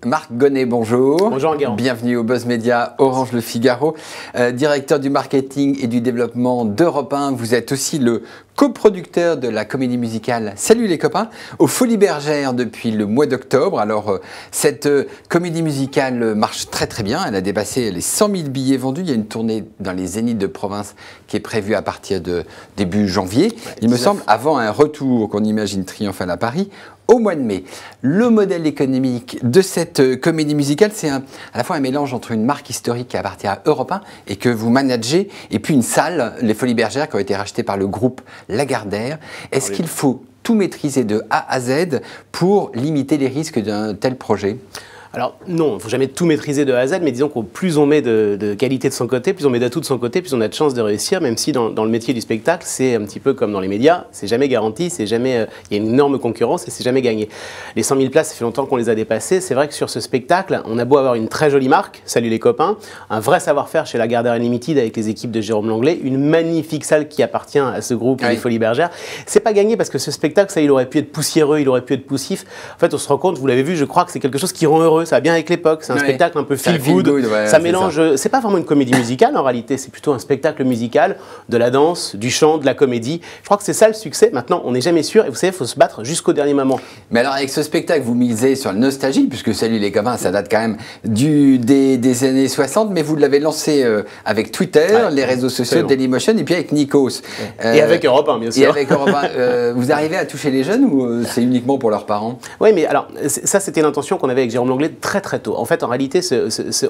Marc Gonnet, bonjour. Bonjour Enguerrand. Bienvenue au Buzz Media Orange Le Figaro, directeur du marketing et du développement d'Europe 1. Vous êtes aussi le coproducteur de la comédie musicale Salut les copains aux Folies Bergères depuis le mois d'octobre. Alors cette comédie musicale marche très très bien. Elle a dépassé les 100 000 billets vendus. Il y a une tournée dans les zéniths de province qui est prévue à partir de début janvier. Il me semble, avant un retour qu'on imagine triomphal à Paris au mois de mai. Le modèle économique de cette comédie musicale, c'est à la fois un mélange entre une marque historique qui appartient à Europe 1 et que vous managez, et puis une salle, les Folies Bergères, qui ont été rachetées par le groupe Lagardère. Est-ce qu'il faut tout maîtriser de A à Z pour limiter les risques d'un tel projet ? Alors non, il ne faut jamais tout maîtriser de A à Z, mais disons qu'au plus on met de qualité de son côté, plus on met d'atouts de son côté, plus on a de chances de réussir, même si dans le métier du spectacle, c'est un petit peu comme dans les médias, c'est jamais garanti, c'est jamais, il y a une énorme concurrence et c'est jamais gagné. Les 100 000 places, ça fait longtemps qu'on les a dépassées. C'est vrai que sur ce spectacle, on a beau avoir une très jolie marque, Salut les copains, un vrai savoir-faire chez Lagardère Unlimited avec les équipes de Jérôme Langlais, une magnifique salle qui appartient à ce groupe, les Folies Bergères. C'est pas gagné parce que ce spectacle, ça, il aurait pu être poussiéreux, il aurait pu être poussif. En fait, on se rend compte, vous l'avez vu, je crois que c'est quelque chose qui rend heureux. Ça va bien avec l'époque. C'est un spectacle un peu feel good. Ça mélange. C'est pas vraiment une comédie musicale en réalité. C'est plutôt un spectacle musical, de la danse, du chant, de la comédie. Je crois que c'est ça le succès. Maintenant, on n'est jamais sûr. Et vous savez, il faut se battre jusqu'au dernier moment. Mais alors, avec ce spectacle, vous misez sur la nostalgie, puisque Salut les copains, ça date quand même des années 60. Mais vous l'avez lancé avec Twitter, les réseaux sociaux, Dailymotion, et puis avec Nikos. Et avec Europe 1, bien sûr. Et avec Europe 1. Vous arrivez à toucher les jeunes ou c'est uniquement pour leurs parents? Oui, mais alors, ça, c'était l'intention qu'on avait avec Jérôme Langlais très très tôt. En fait, en réalité,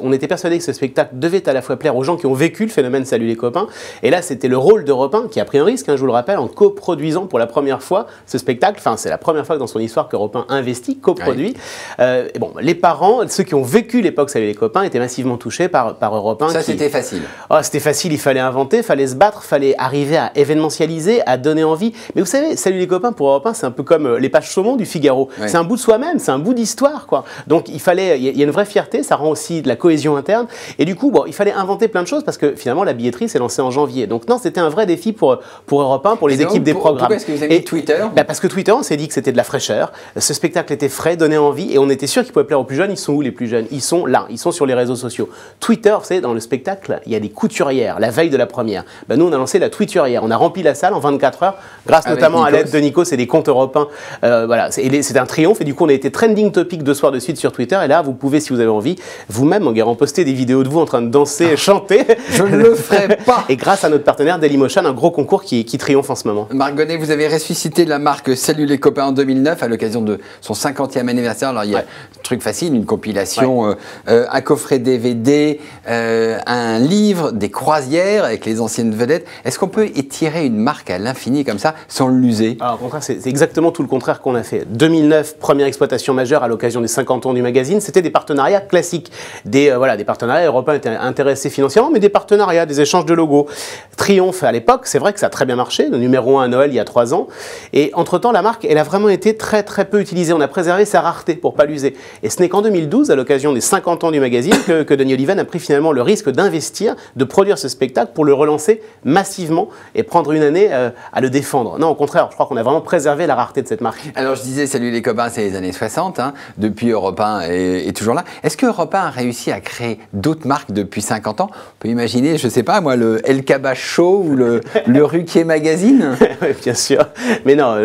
on était persuadé que ce spectacle devait à la fois plaire aux gens qui ont vécu le phénomène Salut les copains. Et là, c'était le rôle d'Europe 1 qui a pris un risque, je vous le rappelle, en coproduisant pour la première fois ce spectacle. Enfin, c'est la première fois dans son histoire qu'Europe 1 investit, coproduit. Et bon, les parents, ceux qui ont vécu l'époque Salut les copains, étaient massivement touchés par Europe 1. Ça, c'était facile. Oh, c'était facile, il fallait inventer, il fallait se battre, il fallait arriver à événementialiser, à donner envie. Mais vous savez, Salut les copains, pour Europe 1, c'est un peu comme les pages saumon du Figaro. C'est un bout de soi-même, c'est un bout d'histoire, quoi. Donc, il y a une vraie fierté, ça rend aussi de la cohésion interne. Et du coup, bon, il fallait inventer plein de choses parce que finalement, la billetterie s'est lancée en janvier. Donc non, c'était un vrai défi pour Europe 1, pour les équipes des programmes. Pourquoi est-ce que vous avez mis Twitter ? Parce que Twitter, on s'est dit que c'était de la fraîcheur. Ce spectacle était frais, donnait envie et on était sûr qu'il pouvait plaire aux plus jeunes. Ils sont où les plus jeunes? Ils sont là, ils sont sur les réseaux sociaux. Twitter, vous savez, dans le spectacle, il y a des couturières, la veille de la première. Nous, on a lancé la Tweeturière. On a rempli la salle en 24 heures, grâce notamment à l'aide de Nikos et des comptes européens. Voilà, c'est un triomphe et du coup, on a été trending topic 2 soirs de suite sur Twitter. Et là, vous pouvez, si vous avez envie, vous-même, Enguerrand, poster des vidéos de vous en train de danser et chanter. Je ne le ferai pas. Et grâce à notre partenaire Dailymotion, un gros concours qui triomphe en ce moment. Marc Gonnet, vous avez ressuscité la marque Salut les copains en 2009 à l'occasion de son 50e anniversaire. Alors il y a un truc facile, une compilation, un coffret DVD, un livre, des croisières avec les anciennes vedettes. Est-ce qu'on peut étirer une marque à l'infini comme ça sans l'user? Au contraire, c'est exactement tout le contraire qu'on a fait. 2009, première exploitation majeure à l'occasion des 50 ans du magazine, c'était des partenariats classiques. Des partenariats, Europe 1 était intéressé financièrement, mais des partenariats, des échanges de logos. Triomphe à l'époque, c'est vrai que ça a très bien marché, le numéro 1 à Noël il y a 3 ans. Et entre-temps, la marque, elle a vraiment été très très peu utilisée. On a préservé sa rareté pour pas l'user. Et ce n'est qu'en 2012, à l'occasion des 50 ans du magazine, que Denis Oliven a pris finalement le risque d'investir, de produire ce spectacle pour le relancer massivement et prendre une année à le défendre. Non, au contraire, je crois qu'on a vraiment préservé la rareté de cette marque. Alors je disais, Salut les copains, c'est les années 60, depuis Europe 1 est toujours là. Est-ce que Europe 1 a réussi à créer d'autres marques depuis 50 ans? On peut imaginer, je ne sais pas moi, le El Kabach Show ou le Ruquier Magazine? Oui, bien sûr. Mais non,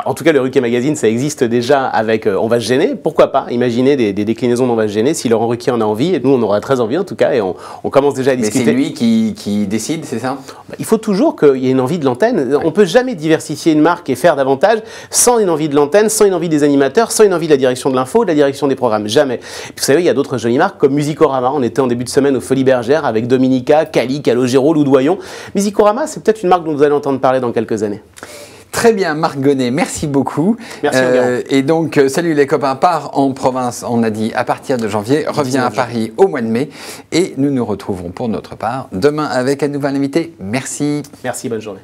en tout cas, le Ruquier Magazine, ça existe déjà avec On va se gêner. Pourquoi pas imaginer des déclinaisons d'On va se gêner si Laurent Ruquier en a envie. Et nous, on aura très envie en tout cas. Et on commence déjà à discuter. Mais c'est lui qui décide, c'est ça? Il faut toujours qu'il y ait une envie de l'antenne. On ne peut jamais diversifier une marque et faire davantage sans une envie de l'antenne, sans une envie des animateurs, sans une envie de la direction de l'info, de la direction des programmes. Jamais. Puis, vous savez, il y a d'autres jolies marques comme Musicorama. On était en début de semaine aux Folies Bergères avec Dominica, Cali, Calogero, Loudoyon. Musicorama, c'est peut-être une marque dont vous allez entendre parler dans quelques années. Très bien, Marc Gonnet, merci beaucoup. Merci, et donc, Salut les copains part en province, on a dit, à partir de janvier, revient à Paris au mois de mai. Et nous nous retrouverons pour notre part demain avec un nouvel invité. Merci. Merci, bonne journée.